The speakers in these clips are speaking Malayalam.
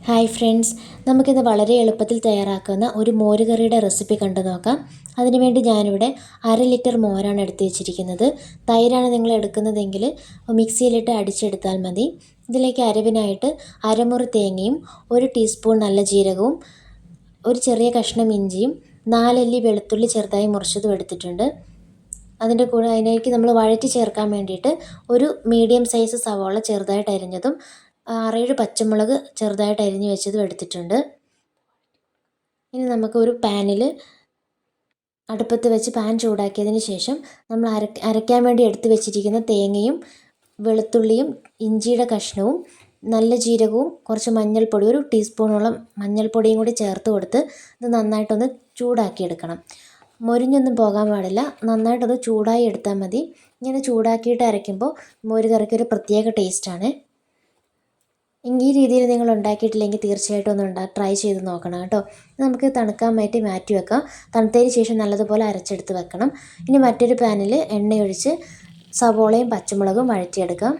ഹായ് ഫ്രണ്ട്സ്, നമുക്കിന്ന് വളരെ എളുപ്പത്തിൽ തയ്യാറാക്കുന്ന ഒരു മോര് കറിയുടെ റെസിപ്പി കണ്ടു നോക്കാം. അതിനുവേണ്ടി ഞാനിവിടെ 1/2 ലിറ്റർ മോരാണ് എടുത്ത് വെച്ചിരിക്കുന്നത്. തൈരാണ് നിങ്ങൾ എടുക്കുന്നതെങ്കിൽ മിക്സിയിലിട്ട് അടിച്ചെടുത്താൽ മതി. ഇതിലേക്ക് അരവിനായിട്ട് അരമുറി തേങ്ങയും 1 ടീസ്പൂൺ നല്ല ജീരകവും ഒരു ചെറിയ കഷ്ണം ഇഞ്ചിയും 4 അല്ലി വെളുത്തുള്ളി ചെറുതായി മുറിച്ചതും എടുത്തിട്ടുണ്ട്. അതിൻ്റെ കൂടെ അതിലേക്ക് നമ്മൾ വഴറ്റി ചേർക്കാൻ വേണ്ടിയിട്ട് ഒരു മീഡിയം സൈസ് സവാള ചെറുതായിട്ട് അരിഞ്ഞതും 6-7 പച്ചമുളക് ചെറുതായിട്ട് അരിഞ്ഞ് വെച്ചതും എടുത്തിട്ടുണ്ട്. ഇനി നമുക്ക് ഒരു പാനിൽ അടുപ്പത്ത് വെച്ച് പാൻ ചൂടാക്കിയതിന് ശേഷം നമ്മൾ അരയ്ക്കാൻ വേണ്ടി എടുത്ത് വെച്ചിരിക്കുന്ന തേങ്ങയും വെളുത്തുള്ളിയും ഇഞ്ചിയുടെ കഷ്ണവും നല്ല ജീരകവും കുറച്ച് മഞ്ഞൾപ്പൊടി 1 ടീസ്പൂണോളം മഞ്ഞൾപ്പൊടിയും കൂടി ചേർത്ത് കൊടുത്ത് ഇത് നന്നായിട്ടൊന്ന് ചൂടാക്കിയെടുക്കണം. മൊരിഞ്ഞൊന്നും പോകാൻ പാടില്ല, നന്നായിട്ടൊന്ന് ചൂടായി എടുത്താൽ മതി. ഇങ്ങനെ ചൂടാക്കിയിട്ട് അരയ്ക്കുമ്പോൾ മോര് കറിക്ക് ഒരു പ്രത്യേക ടേസ്റ്റാണ്. ഈ രീതിയിൽ നിങ്ങൾ ഉണ്ടാക്കിയിട്ടില്ലെങ്കിൽ തീർച്ചയായിട്ടും ഒന്ന് ട്രൈ ചെയ്ത് നോക്കണം കേട്ടോ. നമുക്ക് തണുക്കാൻ വേണ്ടി മാറ്റി വെക്കാം. തണുത്തതിന് ശേഷം നല്ലതുപോലെ അരച്ചെടുത്ത് വെക്കണം. ഇനി മറ്റൊരു പാനിൽ എണ്ണയൊഴിച്ച് സവോളയും പച്ചമുളകും വഴറ്റിയെടുക്കാം.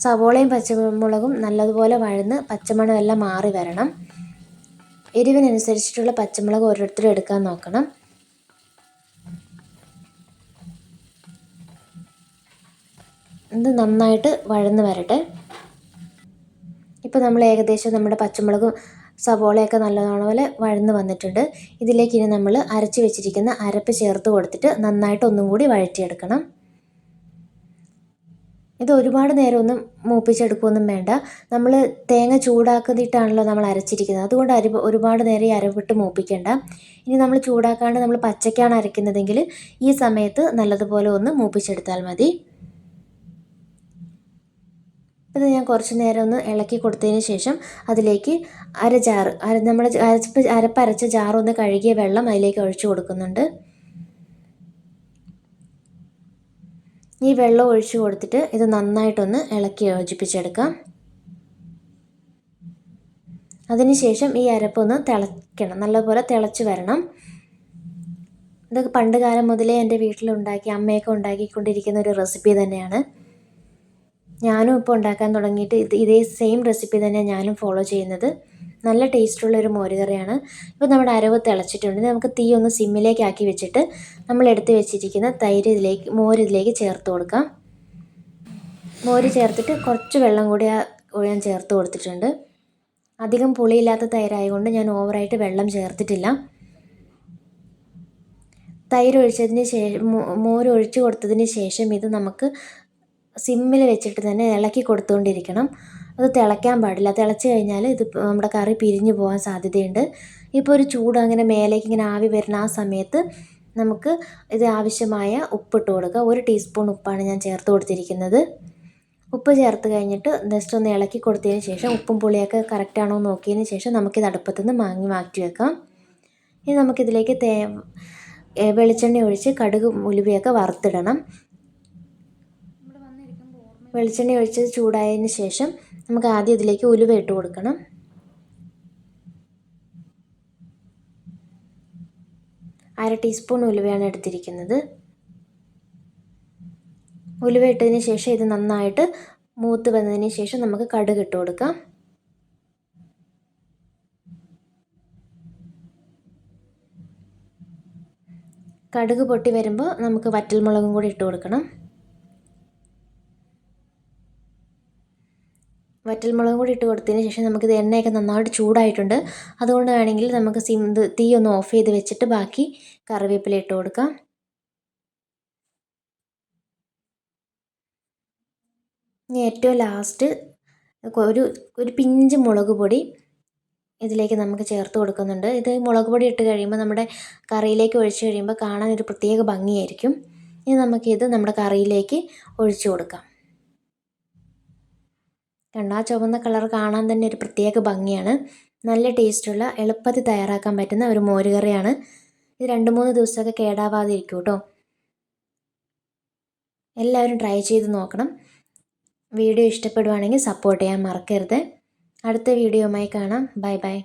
സവോളയും പച്ചമുളകും നല്ലതുപോലെ വഴന്ന് പച്ചമണം എല്ലാം മാറി വരണം. എരിവിനനുസരിച്ചിട്ടുള്ള പച്ചമുളക് ഓരോരുത്തരും എടുക്കാൻ നോക്കണം. ഇത് നന്നായിട്ട് വഴന്ന് വരട്ടെ. ഇപ്പോൾ നമ്മൾ ഏകദേശം നമ്മുടെ പച്ചമുളകും സവോളയൊക്കെ നല്ലപോലെ വഴന്ന് വന്നിട്ടുണ്ട്. ഇതിലേക്ക് ഇനി നമ്മൾ അരച്ച് വെച്ചിരിക്കുന്ന അരപ്പ് ചേർത്ത് കൊടുത്തിട്ട് നന്നായിട്ട് ഒന്നും കൂടി വഴറ്റിയെടുക്കണം. ഇത് ഒരുപാട് നേരമൊന്നും മൂപ്പിച്ചെടുക്കുകയൊന്നും വേണ്ട. നമ്മൾ തേങ്ങ ചൂടാക്കിയിട്ടാണല്ലോ നമ്മൾ അരച്ചിരിക്കുന്നത്, അതുകൊണ്ട് ഒരുപാട് നേരം ഈ അരപ്പിട്ട് മൂപ്പിക്കേണ്ട. ഇനി നമ്മൾ ചൂടാക്കാണ്ട് നമ്മൾ പച്ചയ്ക്കാണ് അരയ്ക്കുന്നതെങ്കിൽ ഈ സമയത്ത് നല്ലതുപോലെ ഒന്ന് മൂപ്പിച്ചെടുത്താൽ മതി. ഇത് ഞാൻ കുറച്ച് നേരം ഒന്ന് ഇളക്കി കൊടുത്തതിന് ശേഷം അതിലേക്ക് നമ്മൾ അരപ്പരച്ച ജാറൊന്ന് കഴുകിയ വെള്ളം അതിലേക്ക് ഒഴിച്ചു കൊടുക്കുന്നുണ്ട്. ഈ വെള്ളം ഒഴിച്ചു കൊടുത്തിട്ട് ഇത് നന്നായിട്ടൊന്ന് ഇളക്കി യോജിപ്പിച്ചെടുക്കാം. അതിനുശേഷം ഈ അരപ്പൊന്ന് തിളയ്ക്കണം, നല്ലപോലെ തിളച്ച് വരണം. ഇതൊക്കെ പണ്ട് കാലം മുതലേ എൻ്റെ വീട്ടിലുണ്ടാക്കി അമ്മയൊക്കെ ഉണ്ടാക്കിക്കൊണ്ടിരിക്കുന്ന ഒരു റെസിപ്പി തന്നെയാണ്. ഞാനും ഇപ്പോൾ ഉണ്ടാക്കാൻ തുടങ്ങിയിട്ട് ഇതേ സെയിം റെസിപ്പി തന്നെയാണ് ഞാനും ഫോളോ ചെയ്യുന്നത്. നല്ല ടേസ്റ്റുള്ളൊരു മോര് കറിയാണ്. ഇപ്പോൾ നമ്മുടെ അരവ് തിളച്ചിട്ടുണ്ട്. നമുക്ക് തീ ഒന്ന് സിമ്മിലേക്ക് ആക്കി വെച്ചിട്ട് നമ്മൾ എടുത്ത് വെച്ചിരിക്കുന്ന മോര് ഇതിലേക്ക് ചേർത്ത് കൊടുക്കാം. മോര് ചേർത്തിട്ട് കുറച്ച് വെള്ളം കൂടി ഞാൻ ചേർത്ത് കൊടുത്തിട്ടുണ്ട്. അധികം പുളിയില്ലാത്ത തൈരായതുകൊണ്ട് ഞാൻ ഓവറായിട്ട് വെള്ളം ചേർത്തിട്ടില്ല. തൈര് ഒഴിച്ചതിന് ശേഷം മോര് ഒഴിച്ച് കൊടുത്തതിന് ശേഷം ഇത് നമുക്ക് സിമ്മിൽ വെച്ചിട്ട് തന്നെ ഇളക്കി കൊടുത്തുകൊണ്ടിരിക്കണം. അത് തിളയ്ക്കാൻ പാടില്ല. തിളച്ച് കഴിഞ്ഞാൽ ഇത് നമ്മുടെ കറി പിരിഞ്ഞു പോകാൻ സാധ്യതയുണ്ട്. ഇപ്പോൾ ഒരു ചൂട് അങ്ങനെ മേലേക്ക് ഇങ്ങനെ ആവി വരുന്ന ആ സമയത്ത് നമുക്ക് ഇത് ആവശ്യമായ ഉപ്പിട്ട് കൊടുക്കുക. 1 ടീസ്പൂൺ ഉപ്പാണ് ഞാൻ ചേർത്ത് കൊടുത്തിരിക്കുന്നത്. ഉപ്പ് ചേർത്ത് കഴിഞ്ഞിട്ട് ജസ്റ്റ് ഒന്ന് ഇളക്കി കൊടുത്തതിന് ശേഷം ഉപ്പും പുളിയൊക്കെ കറക്റ്റാണോ നോക്കിയതിന് ശേഷം നമുക്കിത് അടുപ്പത്തു നിന്ന് മാറ്റി വെക്കാം. ഇനി നമുക്കിതിലേക്ക് വെളിച്ചെണ്ണ ഒഴിച്ച് കടുക് ഉലുവയൊക്കെ വറുത്തിടണം. വെളിച്ചെണ്ണ ഒഴിച്ച് ചൂടായതിന് ശേഷം നമുക്ക് ആദ്യം ഇതിലേക്ക് ഉലുവ ഇട്ട് കൊടുക്കണം. അര ടീസ്പൂൺ ഉലുവയാണ് എടുത്തിരിക്കുന്നത്. ഉലുവ ഇട്ടതിന് ശേഷം ഇത് നന്നായിട്ട് മൂത്ത് വന്നതിന് ശേഷം നമുക്ക് കടുക് ഇട്ട് കൊടുക്കാം. കടുക് പൊട്ടി വരുമ്പോൾ നമുക്ക് വറ്റൽമുളകും കൂടി ഇട്ട് കൊടുക്കണം. വറ്റൽമുളകും കൂടി ഇട്ട് കൊടുത്തതിന് ശേഷം നമുക്കിത് എണ്ണയൊക്കെ നന്നായിട്ട് ചൂടായിട്ടുണ്ട്. അതുകൊണ്ട് വേണമെങ്കിൽ നമുക്ക് തീ ഒന്ന് ഓഫ് ചെയ്ത് വെച്ചിട്ട് ബാക്കി കറിവേപ്പില ഇട്ട് കൊടുക്കാം. ഇനി ഏറ്റവും ലാസ്റ്റ് ഒരു പിഞ്ച് മുളക് പൊടി ഇതിലേക്ക് നമുക്ക് ചേർത്ത് കൊടുക്കുന്നുണ്ട്. ഇത് മുളക് പൊടി ഇട്ട് കഴിയുമ്പോൾ നമ്മുടെ കറിയിലേക്ക് ഒഴിച്ച് കഴിയുമ്പോൾ കാണാൻ ഒരു പ്രത്യേക ഭംഗിയായിരിക്കും. ഇനി നമുക്കിത് നമ്മുടെ കറിയിലേക്ക് ഒഴിച്ചു കൊടുക്കാം. ആ ചുവന്ന കളർ കാണാൻ തന്നെ ഒരു പ്രത്യേക ഭംഗിയാണ്. നല്ല ടേസ്റ്റുള്ള എളുപ്പത്തിൽ തയ്യാറാക്കാൻ പറ്റുന്ന ഒരു മോര് കറിയാണ്. ഇത് 2-3 ദിവസമൊക്കെ കേടാവാതെ ഇരിക്കും കേട്ടോ. എല്ലാവരും ട്രൈ ചെയ്ത് നോക്കണം. വീഡിയോ ഇഷ്ടപ്പെടുവാണെങ്കിൽ സപ്പോർട്ട് ചെയ്യാൻ മറക്കരുത്. അടുത്ത വീഡിയോയുമായി കാണാം. Bye bye.